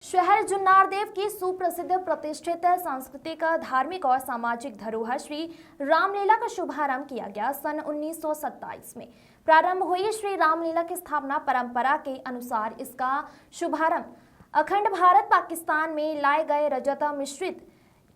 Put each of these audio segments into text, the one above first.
शहर जुन्नारदेव की सुप्रसिद्ध प्रतिष्ठित सांस्कृतिक धार्मिक और सामाजिक धरोहर श्री रामलीला का शुभारंभ किया गया। सन 1927 में प्रारंभ हुई श्री रामलीला की स्थापना परंपरा के अनुसार इसका शुभारंभ अखंड भारत पाकिस्तान में लाए गए रजत मिश्रित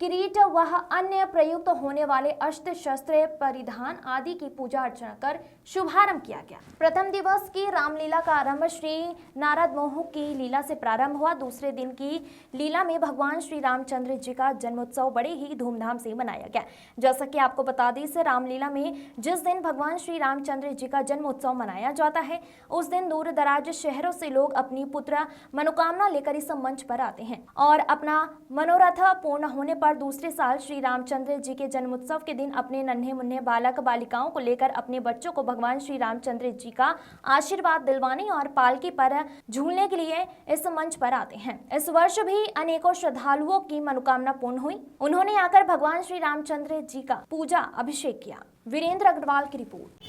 किरीट व अन्य प्रयुक्त होने वाले अस्त्र शस्त्र परिधान आदि की पूजा अर्चना कर शुभारंभ किया गया। प्रथम दिवस की रामलीला का आरंभ श्री नारद मोह की लीला से प्रारंभ हुआ। दूसरे दिन की लीला में भगवान श्री रामचंद्र जी का जन्मोत्सव बड़े ही धूमधाम से मनाया गया। जैसा कि आपको बता दें, इस रामलीला में जिस दिन भगवान श्री रामचंद्र जी का जन्मोत्सव मनाया जाता है, उस दिन दूर दराज शहरों से लोग अपनी पुत्र मनोकामना लेकर इस मंच पर आते हैं और अपना मनोरथ पूर्ण होने पर दूसरे साल श्री रामचंद्र जी के जन्मोत्सव के दिन अपने नन्हे मुन्ने बालक बालिकाओं को लेकर अपने बच्चों को भगवान श्री रामचंद्र जी का आशीर्वाद दिलवाने और पालकी पर झूलने के लिए इस मंच पर आते हैं। इस वर्ष भी अनेकों श्रद्धालुओं की मनोकामना पूर्ण हुई। उन्होंने आकर भगवान श्री रामचंद्र जी का पूजा अभिषेक किया। वीरेंद्र अग्रवाल की रिपोर्ट।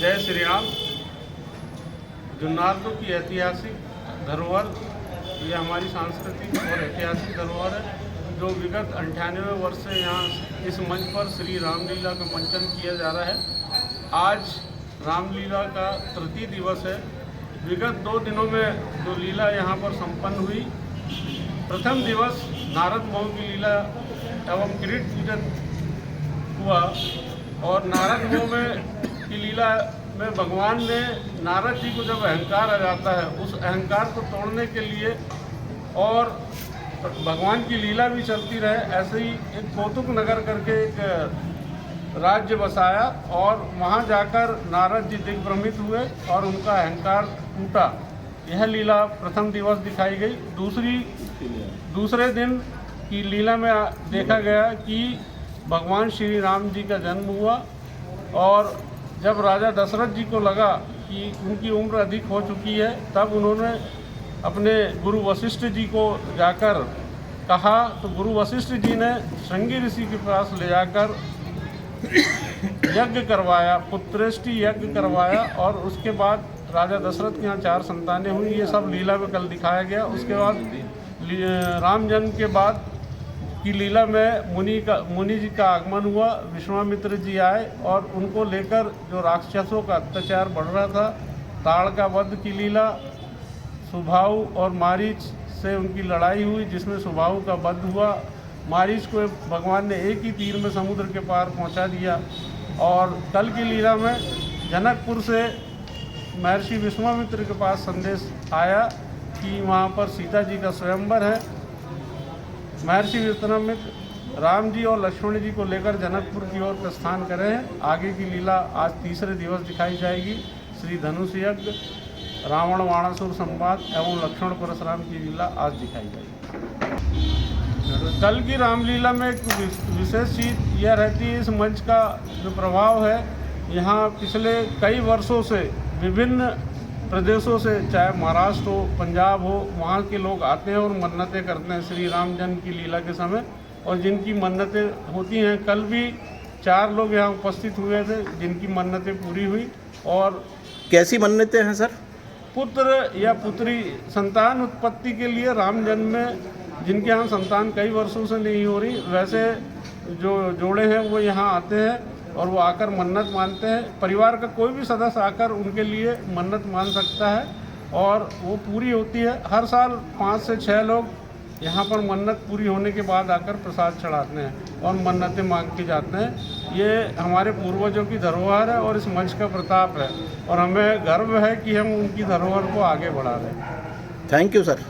जय श्री राम। जुन्नारदेव की ऐतिहासिक धरोहर, ये हमारी सांस्कृतिक और ऐतिहासिक धरोहर है जो विगत 98 वर्ष से यहाँ इस मंच पर श्री रामलीला का मंचन किया जा रहा है। आज रामलीला का तृतीय दिवस है। विगत 2 दिनों में जो लीला यहाँ पर संपन्न हुई, प्रथम दिवस नारद मोह की लीला एवं किरीट पूजन हुआ और नारद मोह की लीला में भगवान ने नारद जी को जब अहंकार आ जाता है, उस अहंकार को तोड़ने के लिए और भगवान की लीला भी चलती रहे, ऐसे ही एक कौतुक नगर करके एक राज्य बसाया और वहाँ जाकर नारद जी दिग्भ्रमित हुए और उनका अहंकार टूटा। यह लीला प्रथम दिवस दिखाई गई। दूसरे दिन की लीला में देखा गया कि भगवान श्री राम जी का जन्म हुआ और जब राजा दशरथ जी को लगा कि उनकी उम्र अधिक हो चुकी है, तब उन्होंने अपने गुरु वशिष्ठ जी को जाकर कहा, तो गुरु वशिष्ठ जी ने श्रृंगी ऋषि के पास ले जाकर यज्ञ करवाया, पुत्रेष्टि यज्ञ करवाया और उसके बाद राजा दशरथ के यहाँ 4 संतानें हुई। ये सब लीला में कल दिखाया गया। उसके बाद राम जन्म के बाद की लीला में मुनि जी का आगमन हुआ। विश्वामित्र जी आए और उनको लेकर जो राक्षसों का अत्याचार बढ़ रहा था, ताड़ का वध की लीला, सुबाहु और मारीच से उनकी लड़ाई हुई जिसमें सुबाहु का वध हुआ। मारीच को भगवान ने एक ही तीर में समुद्र के पार पहुंचा दिया। और कल की लीला में जनकपुर से महर्षि विश्वामित्र के पास संदेश आया कि वहां पर सीता जी का स्वयंवर है। महर्षि विश्वामित्र राम जी और लक्ष्मण जी को लेकर जनकपुर की ओर प्रस्थान कर रहे हैं। आगे की लीला आज तीसरे दिवस दिखाई जाएगी। श्री धनुष यज्ञ, रावण वाणासुर संवाद एवं लक्ष्मण परशुराम की लीला आज दिखाई जाएगी। कल की रामलीला में एक विशेष चीज़ यह रहती है, इस मंच का जो प्रभाव है, यहाँ पिछले कई वर्षों से विभिन्न प्रदेशों से, चाहे महाराष्ट्र हो, पंजाब हो, वहाँ के लोग आते हैं और मन्नतें करते हैं श्री राम जन्म की लीला के समय। और जिनकी मन्नतें होती हैं, कल भी 4 लोग यहाँ उपस्थित हुए थे जिनकी मन्नतें पूरी हुई। और कैसी मन्नतें हैं सर? पुत्र या पुत्री संतान उत्पत्ति के लिए राम जन्म में जिनके यहाँ संतान कई वर्षों से नहीं हो रही, वैसे जो जोड़े हैं वो यहाँ आते हैं और वो आकर मन्नत मानते हैं। परिवार का कोई भी सदस्य आकर उनके लिए मन्नत मान सकता है और वो पूरी होती है। हर साल 5 से 6 लोग यहाँ पर मन्नत पूरी होने के बाद आकर प्रसाद चढ़ाते हैं और मन्नतें मांग के जाते हैं। ये हमारे पूर्वजों की धरोहर है और इस मंच का प्रताप है और हमें गर्व है कि हम उनकी धरोहर को आगे बढ़ा रहे हैं। Thank you sir.